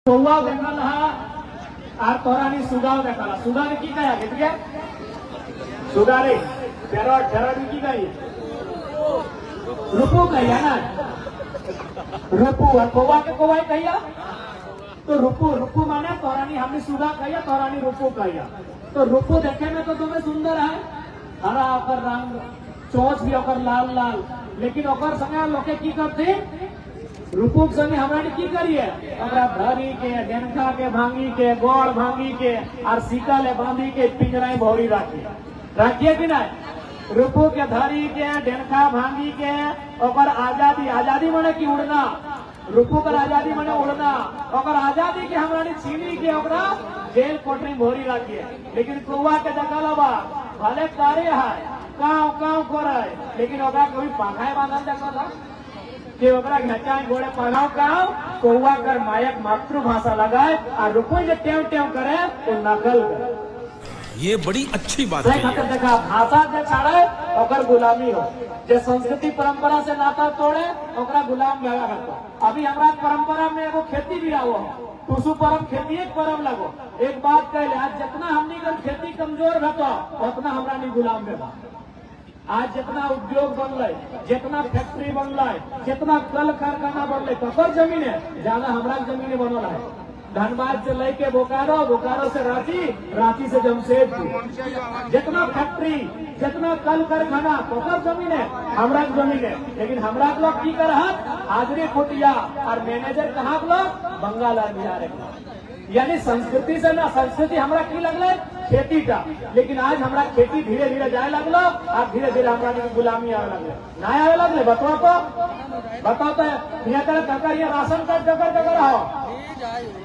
कौवा देखल আর তোরানি সুগাও দেখালা সুগারে কি কয়া গেছে সুগারে প্যারট প্যারট কি কয় रूपू कहिया ना रूपू और कौवा के कौवा कहिया तो रूपू रूपू माने तोरानी हमने सुगा कहिया तोरानी रूपू कहिया तो रूपू देखे में तो तुम्हें सुंदर है हरा ओकर रंग चोंच भी ओकर लाल लाल लेकिन ओकर संगे लोके की करते रूपू के संगे हमरा की करिए ओकरा धरी के डेनखा के भांगी के गोड़ भांगी के और सीका ले बांधी के पिंजरा में भौरी राखिए कि नहीं रूपू के धरी के डेनखा भांगी के ओकर आजादी आजादी माने की उड़ना रूपू कर आजादी माने उड़ना ओकर आजादी के हमरा छीनी के ओकरा जेल कोठरी भौरी राखिए लेकिन कौवा के जगलवा भले कार्य है काव काव करे लेकिन ओकरा कोई पाखाए बांधल देखला कि ओकरा घचाए घोड़े पढ़ाओ काव कौवा कर मायक मातृभाषा लगाए और रूपू जो टेव टेव करे वो नकल करे ये बड़ी अच्छी बात है। देखा भाषा के छाड़े ओकर गुलामी हो जो संस्कृति परंपरा से नाता तोड़े ओकरा गुलाम लगा करता अभी हमारा परंपरा में एगो खेती भी आओ टूसू परम खेती एक परम लगो एक बात कहले आज जितना हमनी कर खेती कमजोर भतो उतना हमरा नहीं गुलाम में बा आज जितना उद्योग बनल जितना फैक्ट्री बनल जितना कल कारखाना बनल ककर जमीन है ज्यादा हमरा जमीन बनल है धनबाद से लेके बोकारो बोकारो से रांची रांची से जमशेदपुर जितना फैक्ट्री जितना कल कारखाना ककर जमीन है हमरा जमीन है लेकिन हमरा लोग की कर हाजरी खुटिया और मैनेजर कहाँ लोग बंगाल और बिहार यानी संस्कृति से ना संस्कृति हमरा की लगल खेती का लेकिन आज हमरा खेती धीरे धीरे जाए लगलो और धीरे धीरे हमरा गुलामी आवे लगले ना आवे लगले बताओ तो यहाँ तरह राशन कार्ड जगह जगह हो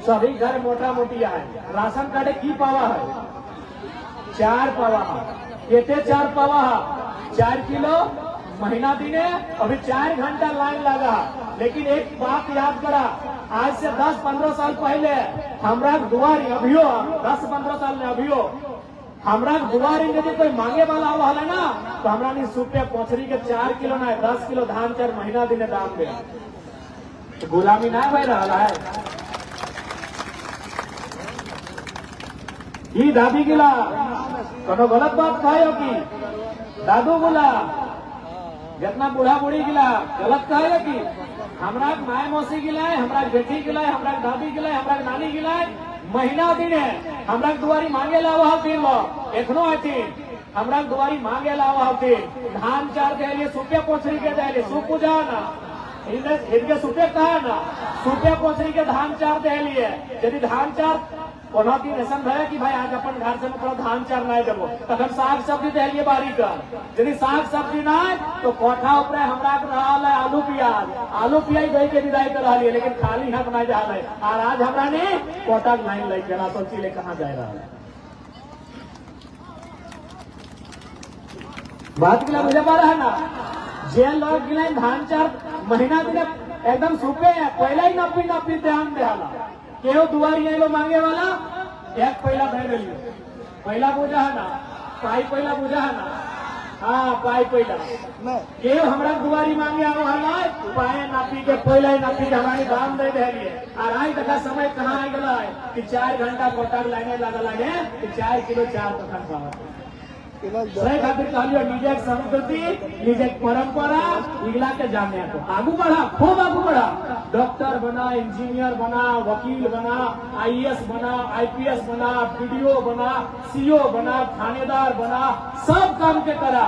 सभी घर मोटा मोटी है राशन कार्ड की पावा है 4 पावा है केते 4 पावा है 4 किलो महीना दिने अभी 4 घंटा लाइन लगा लेकिन एक बात याद करा आज से 10-15 साल पहले हमरा दुआरी अभियो 10-15 साल में अभियो हमरा दुआरी यदि कोई मांगे वाला हुआ है ना तो हमरा नहीं सुपे पोछरी के 4 किलो ना 10 किलो धान 4 महीना दिने दाम दे तो गुलामी ना भाई रहा है ये दादी गिला कोनो गलत बात कहे कि दादू बोला जितना बूढ़ा बूढ़ी गिला गलत कहे कि हमरा माय मौसी गिलाए हमरा बेटी गिलाए हमरा दादी गिलाए हमरा नानी गिलाए महीना दिन है हमरा दुआरी मांगे ला वह दिन लो एखनो आती हमरा दुआरी मांगे ला वह दिन धान 4 दे लिए सुपे पोछरी के दे लिए सु पूजा ना इनके सुपे कहा ना सुपे पोछरी के धान 4 दे लिए यदि धान 4 कोनो दिन ऐसा है कि भाई आज अपन घर से मतलब धान 4 नहीं देबो तखन साग सब्जी दे लिए बारी का यदि साग सब्जी ना तो कोठा ऊपर हमरा के रहल है आलू प्याज दे के विदाई कर रही है लेकिन खाली हाथ नहीं जा रहा है और आज हमरा ने कोटा लाइन ले के सोची ले कहां जा रहा है बात के लिए मुझे पा रहा है ना जे लोग गिलाइन धान 4 महीना दिन एकदम सूपे है पहले ही नपी ध्यान देला केहो दुआरी आइलो मांगे वाला एक पहला दे रही पहला पूजा है ना पाई पहला पूजा है ना हाँ पाई पहला केहो हमरा दुआरी मांगे आओ हला पाए नापी के पहला ही नापी के हमारी दाम दे रही है और आज तक समय कहाँ आ गया है कि 4 घंटा कोटा लाइने लगे कि 4 किलो 4 तक पावा सही खातिर कहलियो निजे संस्कृति निजे परंपरा इगला के जाने को आगू बढ़ा खूब आगू बढ़ा डॉक्टर बना इंजीनियर बना वकील बना आईएएस बना आईपीएस बना पीडीओ बना सीओ बना थानेदार बना सब काम के करा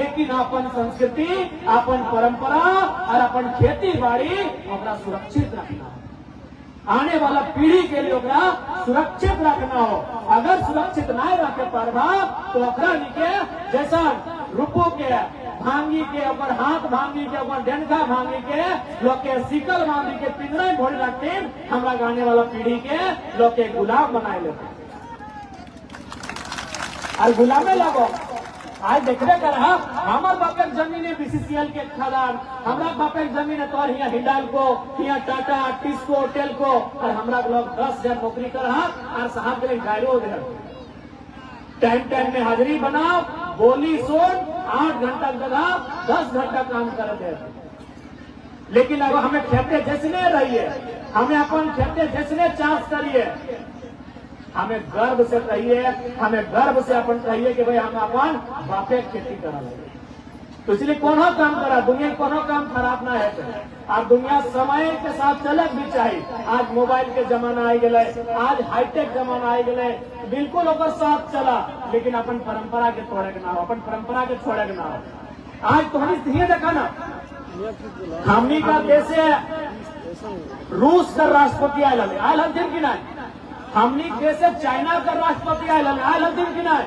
लेकिन अपन संस्कृति अपन परंपरा और अपन खेती बाड़ी अपना सुरक्षित रखना आने वाला पीढ़ी के लिए सुरक्षित रखना हो अगर सुरक्षित नहीं रखे पारबा तो ओकरा के जैसा रूपो के भांगी के ऊपर हाथ भांगी के ऊपर डंडा भांगी के लोग के सिकल बांधी के पिंजरा में भोर रखते हमरा गाने वाला पीढ़ी के लोग के गुलाम बनाए लेते और गुलामे लगो आज देखबे कर हमार बापे जमीन है बीसीसीएल के खदान हमरा बापे जमीन है तोर यहाँ हिंडाल्को यहाँ टाटा टिस्को टेल्को और हमरा लोग 10,000 नौकरी कर और साहब के लिए गायरो दे टाइम में हाजिरी बनाओ बोली सुन 8 घंटा जगह 10 घंटा काम कर दे लेकिन अब हमें खेते जैसने रहिए, हमें अपन खेते जैसने चाष करिए, हमें गर्व से कहिए, हमें गर्व से अपन कहिए कि भाई हम अपन बापे खेती करा लगे। तो इसलिए कोनो काम करा, दुनिया में कोनो काम खराब ना है। और दुनिया समय के साथ चलक भी चाहिए। आज मोबाइल के जमाना आ गए, आज हाईटेक जमाना आ गए, बिल्कुल ओकर साथ चला, लेकिन अपन परंपरा के तोड़े के ना हो, अपन परंपरा के छोड़े के ना हो। आज तो हम ये देखा ना, हमनी का देश है रूस का राष्ट्रपति आयल हथिन कि नहीं, हमनी देश है चाइना का राष्ट्रपति आयल हथिन कि नहीं,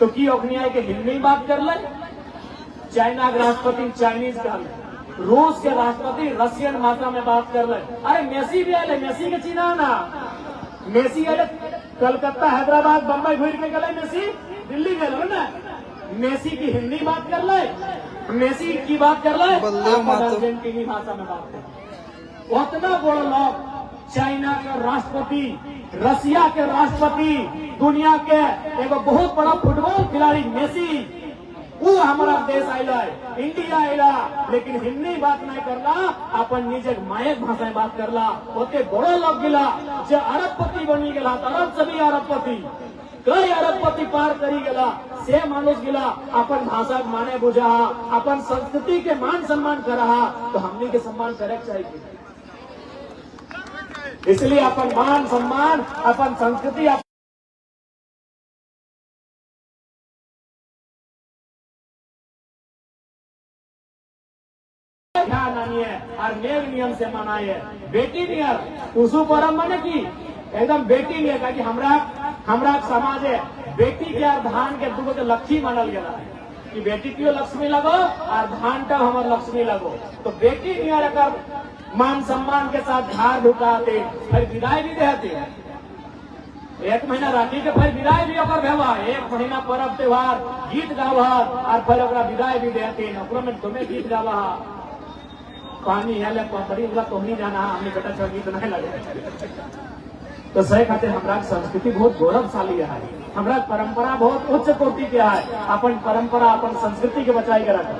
तो की ओखनी है कि हिंदी में बात कर ले, चाइना के राष्ट्रपति चाइनीज का, रूस के राष्ट्रपति रशियन भाषा में बात कर ले। अरे मेसी भी आए, मेसी के चीना ना, मेसी आए कलकत्ता हैदराबाद बम्बई घूर के गए, मेसी दिल्ली गए ना, मेसी की हिंदी बात कर ले, मेसी की बात कर ले, अर्जेंटीनी भाषा में बात कर। उतना बड़ा लोग, चाइना के राष्ट्रपति, रसिया के राष्ट्रपति, दुनिया के एक बहुत बड़ा फुटबॉल खिलाड़ी मेसी, वो हमारा देश आयला है, इंडिया आयला, लेकिन हिंदी बात नहीं करला, अपन निजे मायक भाषा में बात करला। ओते बड़ो लोग गिला जो अरबपति बनी गला, अरब सभी अरबपति, कई अरबपति पार करी गला, से मानुष गिला, अपन भाषा के माने बुझा, अपन संस्कृति के मान सम्मान करा, तो हमने के सम्मान करे चाहिए। इसलिए अपन मान सम्मान, अपन संस्कृति ध्यान आनिए और नेग नियम से मनाइए। बेटी नियर टूसू परम माने की एकदम बेटी नियर का कि हमरा समाज है बेटी के और धान के दुगो के लक्ष्मी मानल गया कि बेटी की लक्ष्मी लगो और धान का हमार लक्ष्मी लगो। तो बेटी नियर अगर मान सम्मान के साथ झाड़ ढुकाते, फिर विदाई भी देते, एक महीना राखी के फिर विदाई भी ओकर भेवा, एक महीना पर्व त्योहार गीत गावा और फिर ओकरा विदाई भी देते, ओकरो में तुम्हें गीत गावा, पानी है पपड़ी वाला तो नहीं जाना, हमने बेटा चल गीत नहीं लगे। तो सही खातिर हमारा संस्कृति बहुत गौरवशाली है, हमारा परंपरा बहुत उच्च कोटि के है। अपन परंपरा अपन संस्कृति के बचाई के रखा,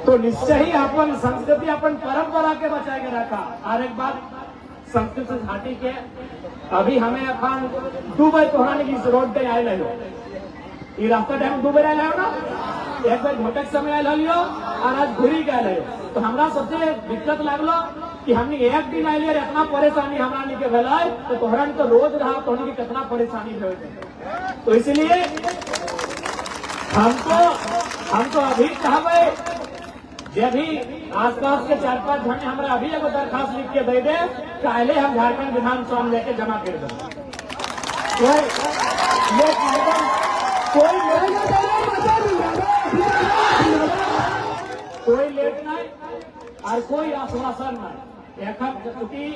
तो निश्चय ही अपन संस्कृति अपन परंपरा के बचाए के रखा। और एक बात संस्कृत घाटी के, अभी हमें अपन दुबई तोहराने की रोड पे आए लो, ये रास्ता टाइम दुबई आए हो ना, एक बार घटक समय आयल लियो और आज घुरी गए हो। तो हमारा सबसे दिक्कत लगलो कि हमने एक दिन आये इतना परेशानी हमारा नहीं के भेल, तो तोहरा तो रोज रहा तो की कितना परेशानी भेल। तो इसलिए हमको अभी चाहबे जे भी आसपास के 4-5 घंटे हमारा अभी एगो दरखास्त लिख के दे दे, पहले हम झारखंड विधानसभा में लेके जमा कर दें। कोई लेट नहीं और कोई आश्वासन नहीं। क्योंकि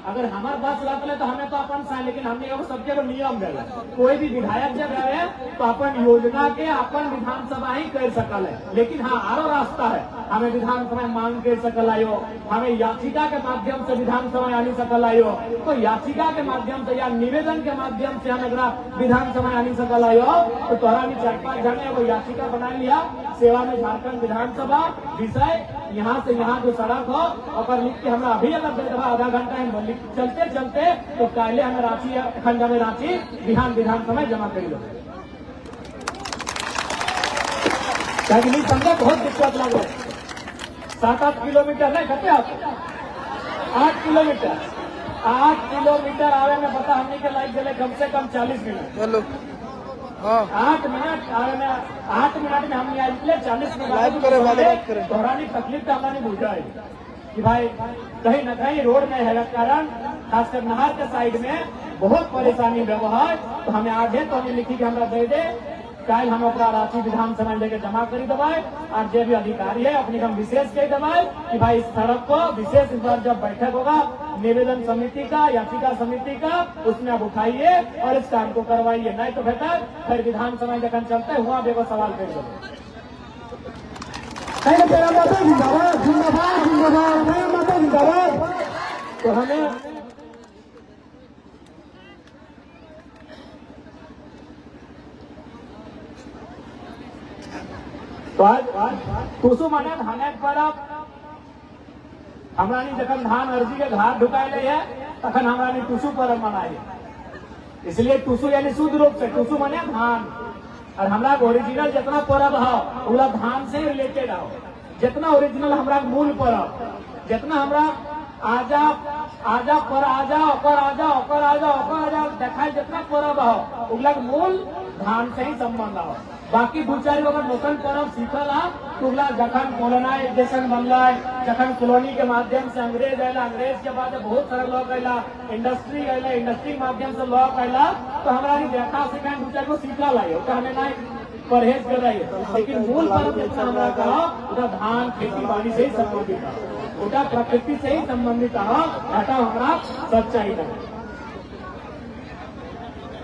अगर हमारे पास रहते तो हमें तो अपन साइन, लेकिन हमने एगो सबके नियम दे, कोई भी विधायक जब आए तो अपन योजना के अपन विधानसभा ही कर सकल है। लेकिन हाँ आरो रास्ता है, हमें विधानसभा मांग कर सकल आयो, हमें याचिका के माध्यम से विधानसभा आनी सकल आयो, तो याचिका के माध्यम से या निवेदन के माध्यम से हम अगर विधानसभा आनी सकल आयो, तो तोहरा भी 4-5 जने वो याचिका बना लिया, सेवा में झारखंड विधानसभा विषय यहाँ से यहाँ जो सड़क हो और लिख के हमें अभी अगर दे देगा आधा घंटा चलते चलते, तो पहले हमें रांची खंडा में रांची विधानसभा जमा कर लो। समझे बहुत दिक्कत लग रहा है। 7-8 किलोमीटर नहीं कहते आप, 8 किलोमीटर आवे में पता हमने के लाइक चले कम से कम 40 मिनट। चलो 8 मिनट आवे में 8 मिनट में हमने आज 40 मिनट दोहरानी तकलीफ तो हमारी बुझा है कि भाई कहीं न कहीं रोड नहीं है, कारण खासकर नहर के साइड में बहुत परेशानी व्यवहार। तो हमें आगे तो हमें लिखी कि हमारा दे दे, कल हम अपना रांची विधानसभा लेकर जमा करी दबाए और जो भी अधिकारी है अपनी हम विशेष कह दबाए कि भाई इस सड़क को विशेष इस बार जब बैठक होगा निवेदन समिति का याचिका समिति का, उसमें आप उठाइए और इस काम को करवाइए, नहीं तो बेहतर फिर विधानसभा जखन चलते हुआ बेगो सवाल कर दो। तो हमें टुसु माने धाने परब हमारी जखन धान अर्जी के घाट ढुकाए है तखन हमारी टुसु परब मनाई। इसलिए टुसु यानी शुद्ध रूप से टुसु माने धान, और हमारा ओरिजिनल जितना परब है पूरा धान से रिलेटेड है। जितना ओरिजिनल हमारा मूल परब, जितना हमारा आजा आजा पर आजा ओकर आजा ओकर आजा ओकर आजा देखा जितना परब है उगला मूल धान से ही संबंध है। बाकी दू चार अगर नूतन परब सीखल है तो उगला जखन कॉलोनाइजेशन बनला, जखन कॉलोनी के माध्यम से अंग्रेज आयला, अंग्रेज के बाद बहुत सारे लोग आयला, इंडस्ट्री आयला, इंडस्ट्री के माध्यम से लोग आयला, तो हमारा देखा सीखा दू चार को सीखल है हमें नहीं परहेज कर रही है। लेकिन मूल परब जितना हमारा कहा उधर धान खेती बाड़ी से ही संबंधित है, उधर प्रकृति से ही संबंधित है, ऐसा हमारा सच्चाई है।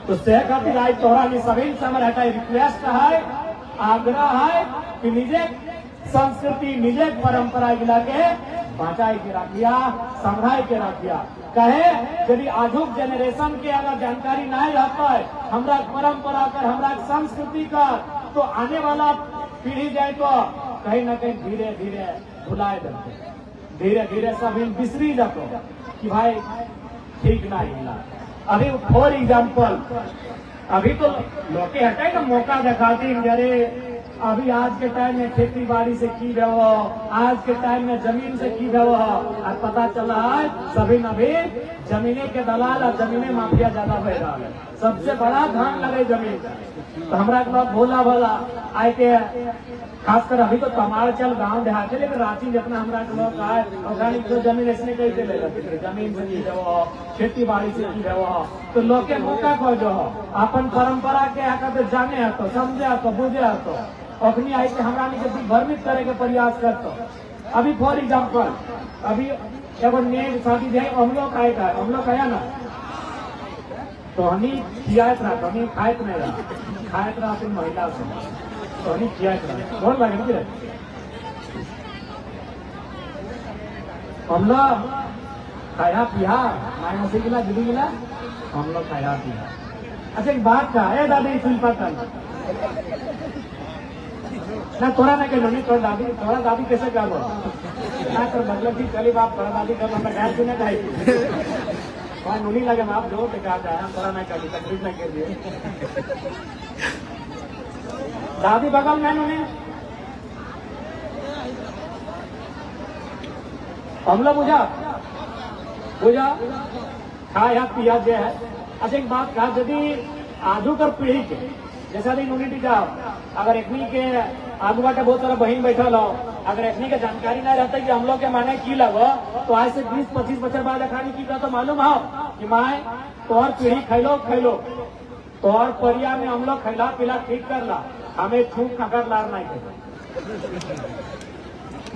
तो से खातिर आज तोहरा सभी से हमारा रिक्वेस्ट है, आग्रह है कि निजे संस्कृति निजे परंपरा गिला के बचाए के रखिया, संभाल के रखिया। कहे यदि आजुक जनरेशन के अगर जानकारी नहीं रहता है हमारा परंपरा कर हमारा संस्कृति का, तो आने वाला पीढ़ी जाए तो कहीं न कहीं धीरे धीरे भुलाए देते, धीरे धीरे सब बिसरी जाते कि भाई ठीक नहीं मिला। अभी फॉर एग्जाम्पल अभी तो लोग हटाए ना मौका दिखाती जरे अभी आज के टाइम में खेती बाड़ी से की रहो, आज के टाइम में जमीन से की रहो, और पता चला है सभी नभी जमीने के दलाल और जमीने माफिया ज्यादा बह रहा है। सबसे बड़ा धन लगे जमीन। तो हमारा लोग भोला भोला आए के खासकर अभी तो तमाड़चल गांव देहात है, लेकिन रांची जितना हमारा लोग आए ऑर्गेनिक जो जमीन इसने कैसे ले लेते जमीन से की रहो, खेती बाड़ी से की रहो, तो लोग के मौका को जो हो अपन परंपरा के आकर जाने है तो समझे है तो बुझे है तो अखनी आई के हमरा के भ्रमित करे के प्रयास करतो। अभी फॉर एग्जाम्पल अभी एगो नेग शादी है हम लोग आए का हम लोग आया ना तो हनी खियात रहा, हनी खायत नहीं रहा, खायत रहा अपनी महिला से तो हनी खियात रहा बहुत लगे कि हम लोग खाया पिया माया से गिला दीदी गिला हम लोग खाया पिया। अच्छा एक बात का है दादी शिल्पा कर ना तोरा ना कहलो नहीं तोरा दादी कैसे कर ना कर मतलब कि चली बाप तोरा दादी कर मतलब गैर सुने का है नूनी लगे आप जो कहा जाए तोरा ना कर तकलीफ ना कर दिए दादी बगल में नूनी हम लोग बुझा खाया पिया जे है। अच्छा एक बात कहा यदि आजू कर पीढ़ी के जैसा यूनिटी जाओ अगर एकनी के आगू बाटे बहुत सारा बहन बैठल हो, अगर एकनी के जानकारी नहीं रहता कि हम लोग के माने की लगो तो आज से 20-25 बच्चे बाद अखानी की तो मालूम हो कि माए तोहर पीढ़ी खैलो तोहर परिया में हम लोग खैला पिला ठीक कर ला, हमें छूक खकर लार नहीं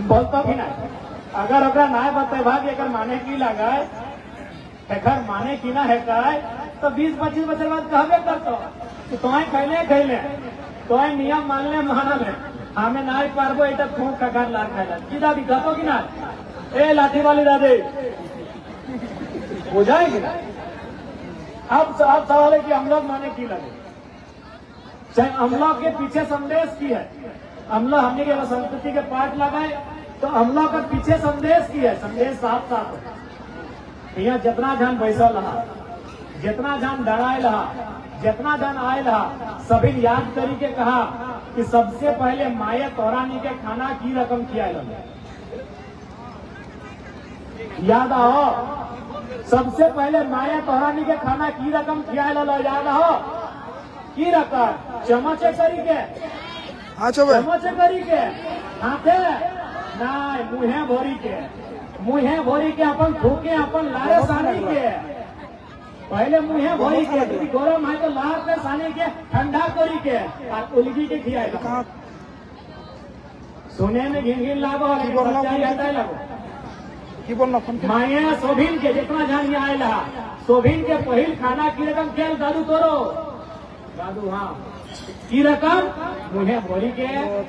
बोलता भी नहीं। अगर अगर ना बताए भाग एक माने की लगाए एकर माने की ना है तो 20-25 बच्चे बाद कहबे करतो कि तुम्हें खैले तुम्हें नियम मानले मानल है हमें ना पारबो इतना फूक खकर लार खाइला की दादी कहतो कि ना ए लाठी वाली दादी हो जाएगी। अब सवाल है कि हम लोग माने की लगे चाहे हम लोग के पीछे संदेश की है, हम लोग हमने के संस्कृति के पाठ लगाए तो हम लोग का पीछे संदेश की है, संदेश साफ साफ है। यहाँ जितना जन पैसा लहा, जितना जन डराए लहा, जितना जन आए लहा, सभी याद करी के कहा कि सबसे पहले माया तोरानी के खाना की रकम किया याद आओ, सबसे पहले माया तोरानी के खाना की रकम किया याद आओ की रकम चमचे करी के चमचे करी के हाथे नहीं मुहे भोरी के अपन थूके अपन लारे सानी के पहले मुहे भोरी के यदि गरम है तो लार पे सानी के ठंडा करी के और उलगी के खियाएगा। सुने में घिन लागो लगो की बोलना माया सोभिन के जितना जान आए रहा सोभिन के पहिल खाना की रकम खेल दादू तोरो दादू हाँ की रकम मुहे भोरी के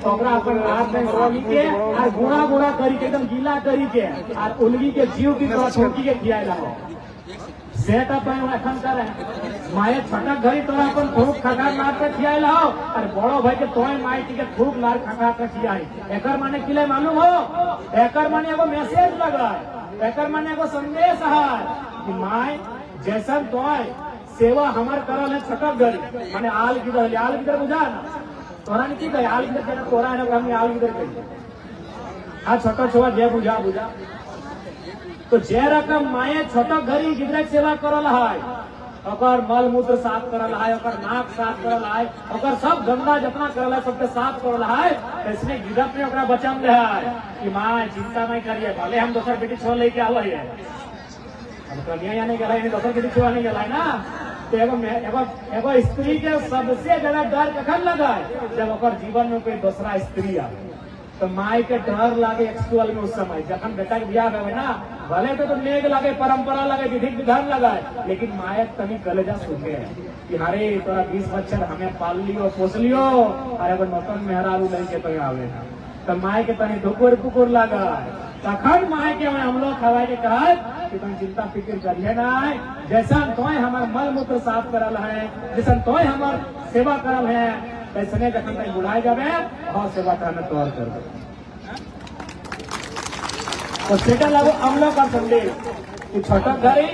ओकरा अपन रात में सोनी के और गुड़ा करी के एकदम गीला करी के और उलगी के जीव की तरह छोटी के खियाए रहा सेट अपन एखन करे माए छटक घड़ी तोरा अपन खूब खखा लार के खियाई लाओ अरे बड़ो भाई के तोय माई के खूब लार खखा के खियाई एकर माने किले मालूम हो एकर माने एगो मैसेज लगा एकर माने एगो संदेश है कि माई जैसन तोय सेवा हमार करल है छटक घड़ी माने आल किधर बुझा ना तोरा ने की कहे आल किधर तोरा है ना हमने आल किधर कही हाँ छटक छुआ जे बुझा तो जे रकम माए छटक घड़ी गिदरक सेवा करल है ओकर मल मूत्र साफ करल है ओकर नाक साफ करल है ओकर सब गंदा जितना करल है सबके साफ करल है इसने गिदर में ओकरा बचाम दे है कि माँ चिंता नहीं करिए भले हम दोसर बेटी छोड़ लेके आवे है हम कलिया या नहीं गए दोसर बेटी छोड़ नहीं गए ना तो एगो स्त्री के सबसे ज्यादा डर कखन लगा जब ओकर जीवन में कोई दूसरा स्त्री आवे तो माई के डर लागे एक्चुअल में उस समय जखन बेटा के बियाह हुए ना भले तो नेग लगे परंपरा लगे विधि विधान लगाए लेकिन माए तनी कलेजा सूखे कि हरे तोरा 20 बच्चर हमें पाल लियो पोस लियो अरे वो नौतन मेहरारू नहीं के तो आवे तो माए के तनी धुकुर पुकुर लगा तखन माए के हम लोग खवाए के कहा कि तुम चिंता फिक्र करिए ना जैसा तोय हमार मल मूत्र साफ करल है जैसा तोय हमार सेवा करल है ऐसने जखन तक बुलाए जावे और सेवा करना तैयार कर दे तो सेटा लागू अमलो का संदेश कि छोटा घरी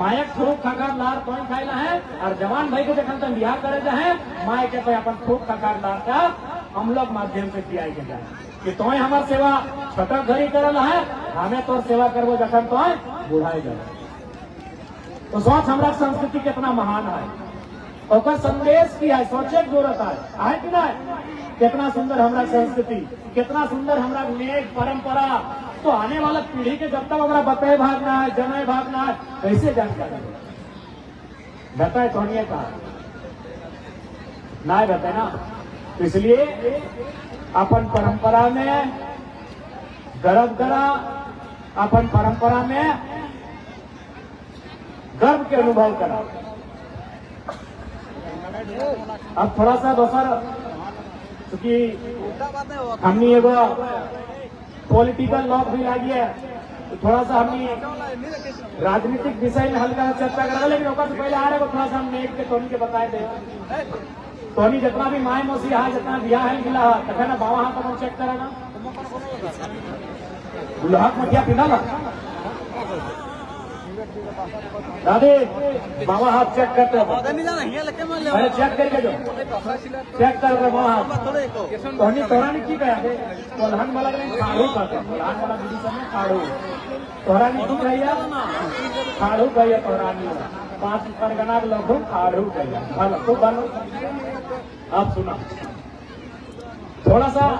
मायक खूब खकार लार कौन खाइला है और जवान भाई को जखन तक बियाह करे जाए माय के अपन खूब खकार लार का हम लोग माध्यम से किया जाए कि तोय हमार सेवा छोटा घरी करल है हमें तो सेवा करबो जखन तोय बुढ़ाए जाए तो सोच हमारा संस्कृति कितना महान है और संदेश की है सोचे जरूरत है कि नहीं कितना सुंदर हमारा संस्कृति कितना सुंदर हमारा नेक परंपरा तो आने वाला पीढ़ी के जब तक हमारा बताए भागना है जनाए भागना है कैसे जानकारी बताए तो नहीं का ना बताए ना तो इसलिए अपन परंपरा में गर्व करा अपन परंपरा में गर्व के अनुभव करा अब थोड़ा सा दोसर क्योंकि हमने एगो पॉलिटिकल लॉक भी लागी है तो थोड़ा सा हमने राजनीतिक विषय में हल्का चर्चा कर लेकिन ओकर से पहले आ रहे थोड़ा सा हमने एक के टोनी के बताए दे टोनी जितना भी माए मौसी है जितना बियाह है मिला है ना बाबा हाथ पर चेक करा ना दुल्हा मठिया पिना ना दादी बाबा हाथ चेक करते हो अरे चेक करके जो चेक कर रहे बाबा हाथ तोरा ने की कहा कोल्हन वाला खाड़ू कहते कोल्हन वाला दीदी सब में खाड़ू तोरा ने की कहिया खाड़ू कहिए तोरा ने 5 परगना के लोग खाड़ू कहिया भलो खूब भलो आप सुना थोड़ा सा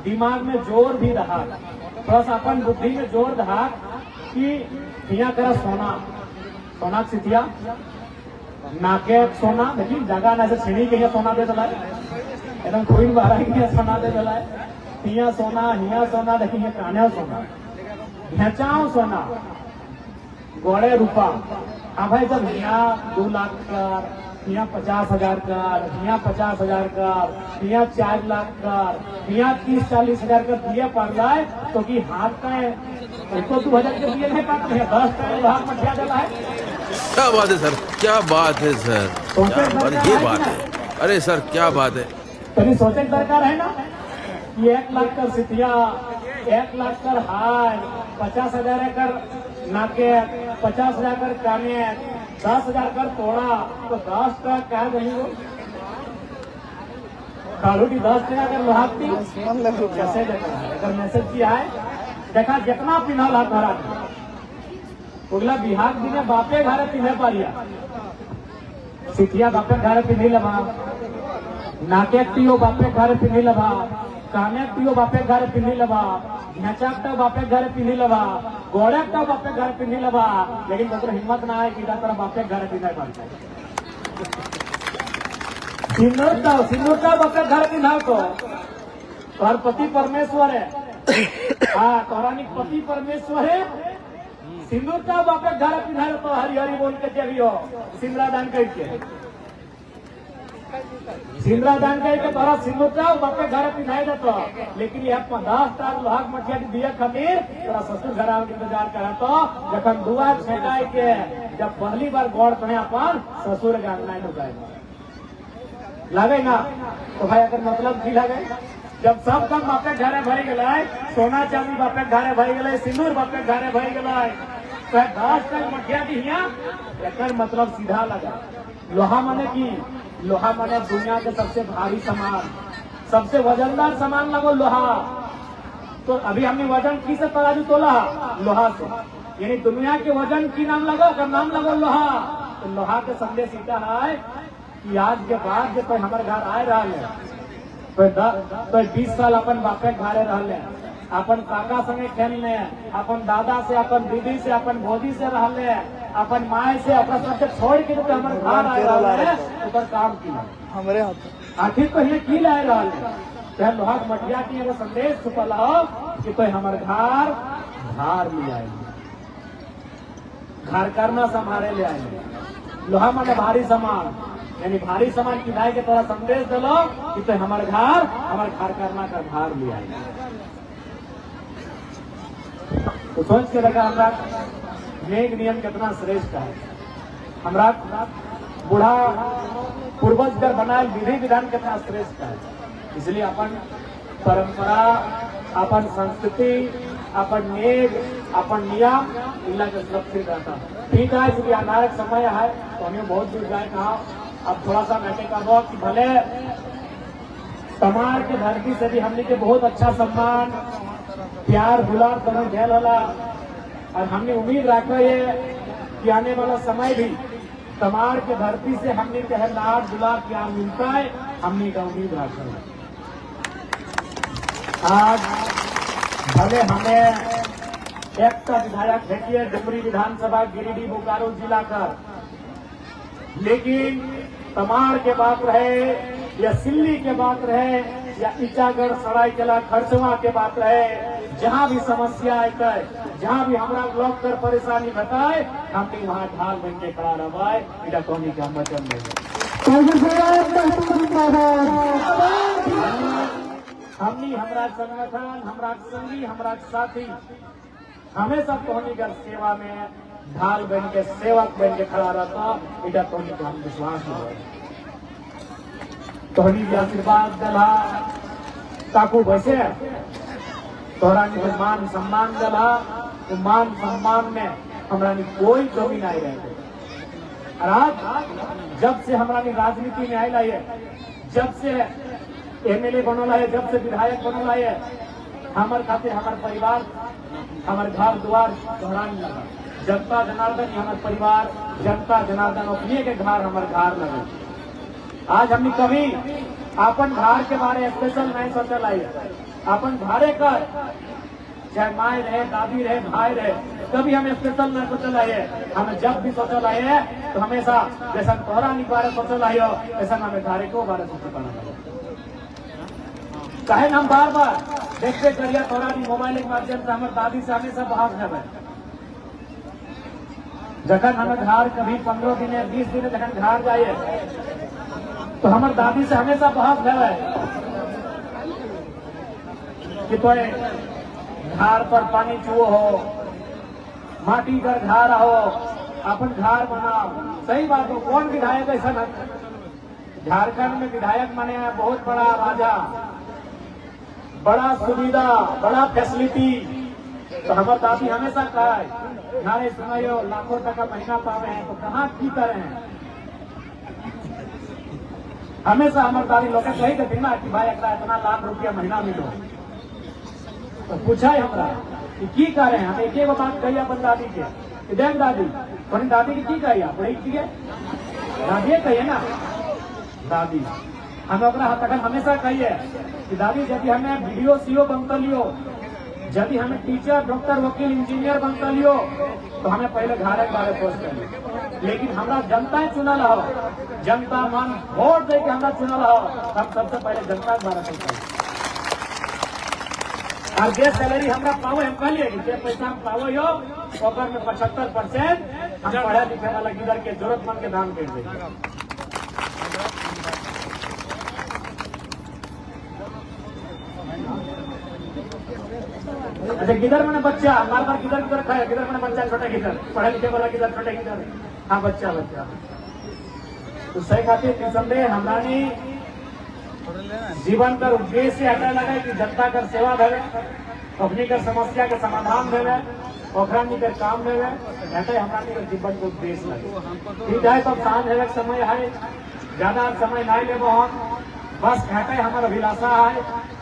दिमाग में जोर भी रहा थोड़ा सा अपन बुद्धि में जोर रहा कि यहाँ करा सोना सिथिया नाके सोना देखिए जगह ना से छिड़ी के सोना दे दला एकदम कोई बारह के सोना दे दला हिया सोना देखिए कान्या सोना घेचाओ सोना गोड़े रूपा हाँ भाई जब यहाँ 2 लाख का यहाँ 50,000 का यहाँ 50,000 का यहाँ 4 लाख का यहाँ 30-40 हजार का दिए पड़ जाए तो कि हाथ का उसको 2000 के दिए नहीं पाते हैं 10 का भाग में क्या डला है क्या बात है सर क्या बात है सर ये बात है अरे सर क्या बात है कभी सोचे दरकार है ना कि 1 लाख का सिथिया 1 लाख का हार 50,000 कर नाके 50,000 कर काने 10,000 कर तोड़ा तो 10 का क्या नहीं वो कालू की 10 टका अगर लोहाती कैसे देखा अगर मैसेज किया है देखा जितना पिन्हा ला धरा उगला बिहार दिने बापे घर पिन्हे पारिया सिथिया बापे घर पिन्ही लभा नाके पियो बापे घर पिन्ही लभा काने पियो बापे घर पिन्ही लभा घेचक तो बापे घर पिन्ही लभा गोड़े तो बापे घर पिन्ही लभा लेकिन तो हिम्मत ना है कि तरह बापे घर पिन्हे पारिया सिंदूर का बापे घर पिन्हा को तोहर पति परमेश्वर है हाँ तोहरानी पति परमेश्वर है सिंदूर का बापे घर पिन्हा तो हरी हरी बोल के जब हो सिंदूरा दान करके सिंदूरा दान करके तोरा सिंदूर का बापे घर पिन्हाई देतो लेकिन यह 50 लोहाक मठिया के दिया खातिर तोरा ससुर घर आवे के इंतजार करा तो जखन दुआ छेकाय के जब पहली बार गौर करें अपन ससुर के अंगना ढुकाएगा लगे ना। तो भाई अगर मतलब की लगे जब सब काम बापे घरे भर गए, सोना चांदी बापे घरे भर गए, सिंदूर बापे घरे भर गए, तो घास तक मठिया दी एकर मतलब सीधा लगा। लोहा माने की, लोहा माने दुनिया के सबसे भारी सामान, सबसे वजनदार सामान लगो लोहा। तो अभी हमने वजन की से तराजू तोला लोहा से, यानी दुनिया के वजन की नाम लगो, अगर नाम लगो लोहा। तो लोहा के संदेश इतना है कि आज के बाद जो कोई हमारे घर आए रहा है तो 20 साल अपन बापे घरे रहले, अपन काका संगे खेलने, अपन दादा से, अपन दीदी से, अपन भौजी से रहले, अपन माए से, अपना सबसे छोड़ के तो हमारे घर आए रहा है ऊपर काम किया हमारे हाथ आखिर तो ये की लाए रहा है। तो लोहा मटिया की एगो संदेश छुपल हो कि कोई हमारे घर धार ले आएंगे, घर करना संभाले ले आएंगे। लोहा माने भारी सामान, यानी भारी सामान की भाई के तोरा संदेश दिलो कि तो हमारे घर करना का भार ले आएंगे। तो सोच के लगा हमरा नेक नियम कितना श्रेष्ठ है। हमरा बूढ़ा पूर्वज कर बनाए विधि विधान कितना श्रेष्ठ है। इसलिए अपन परंपरा, अपन संस्कृति, अपन नेक, अपन नियम इला के सुरक्षित रहता। ठीक है, क्योंकि अनारक समय है तो हमें बहुत दूर जाए कहा। अब थोड़ा सा मैं कहूँ कि भले तमार की धरती से भी हमने के बहुत अच्छा सम्मान, प्यार, दुलार दोनों झेल होला, और हमने उम्मीद रखा है कि आने वाला समय भी तमार के धरती से हमने के लाड दुलार प्यार मिलता है, हमने का उम्मीद रखा है। आज भले हमें एक विधायक भेजिए डुमरी विधानसभा गिरिडीह बोकारो जिला का, लेकिन तमार के बात रहे या सिल्ली के बात रहे या ईचागढ़ सरायकेला खरसवा के बात रहे, जहाँ भी समस्या आए, जहाँ भी हमारा ब्लॉक कर परेशानी बताए, हम भी वहाँ ढाल बन के खड़ा रहे। इधर कौनी का वचन हमनी हमारा संगठन, हमारा संगी, हमारा साथी हमेशा कौनी कर सेवा में ढाल बन के, सेवक बन के खड़ा रहता। इधर कौनी को हम विश्वास नहीं, तोहनी भी आशीर्वाद दला ताकू वैसे तोहरा मान सम्मान दला, तो मान सम्मान में हमारा कोई कमी नहीं रहती। और आज जब से हमारा राजनीति में आयला है, जब से एमएलए बनला है, जब से विधायक बनला है, हमारे खातिर हमारे परिवार, हमारे घर द्वार दोहराने लगा। जनता जनार्दन हमारे परिवार, जनता जनार्दन अपने के घर हमारे घर लगे। आज हमने कभी अपन घर के बारे स्पेशल नहीं सोचल आई, अपन घरे का चाहे माए रहे, दादी रहे, भाई रहे, कभी हम स्पेशल नहीं सोचल आई है। हमें जब भी सोचल आई है तो हमेशा जैसा तोहरा नहीं बारे सोचल आई हो, ऐसा हमें घरे को बारे सोच पाना चाहे। हम बार बार देखते करिए तोहरा भी मोबाइल के माध्यम से हमारे दादी से हमेशा बहाव है। जखन हमें घर कभी 15 दिन 20 दिन जखन घर जाइए तो हमारे दादी से हमेशा बहस है कि तो घर पर पानी चुओ हो, माटी कर घर हो, अपन घर बनाओ। सही बात हो, कौन विधायक ऐसा न, झारखंड में विधायक माने बहुत बड़ा राजा, बड़ा सुविधा, बड़ा फैसिलिटी। तो हमारे दादी हमेशा कहा है घरे सुनाइयो लाखों टका महीना पावे हैं तो कहाँ की करे हैं। हमेशा हमारे दादी लोग कही देती ना कि भाई अगर इतना लाख रुपया महीना मिलो, तो पूछा है हमारा कि की करे हैं। हम एक बात कही अपन दादी के कि देख दादी, अपनी दादी की कही बड़ी की है दादी कहिए ना दादी, हमें तक हमेशा कहिए कि दादी यदि हमें वीडियो सीओ बनता लियो, यदि हमें टीचर, डॉक्टर, वकील, इंजीनियर बनता लियो, तो हमें पहले घर के बारे सोच कर, लेकिन हमारा जनता चुनल हो, जनता मन वोट दे के हमारा चुनल हो, हम सबसे पहले जनता के बारे सोचते। और जे सैलरी हमारा पाओ, हम कहलिए कि जे पैसा हम पाओ हो ओकर में 75% हम पढ़े लिखे वाला गिदर के जरूरतमंद के दान कर देंगे। अच्छा गिदर मैंने बच्चा बार बार गिदर खाया गिदर मैंने बच्चा छोटा गिदर पढ़े लिखे वाला गिदर छोटे गिदर हाँ बच्चा तो सही खातिर निसंदेह हमारी जीवन कर उद्देश्य हटा लगा कि जनता कर सेवा देवे अपनी कर समस्या के समाधान देवे ओखरानी कर काम देवे हटे हमारी कर जीवन को उद्देश्य लगे ठीक है। तो शाम है समय है ज्यादा समय नहीं ले बस हटे हमारा अभिलाषा है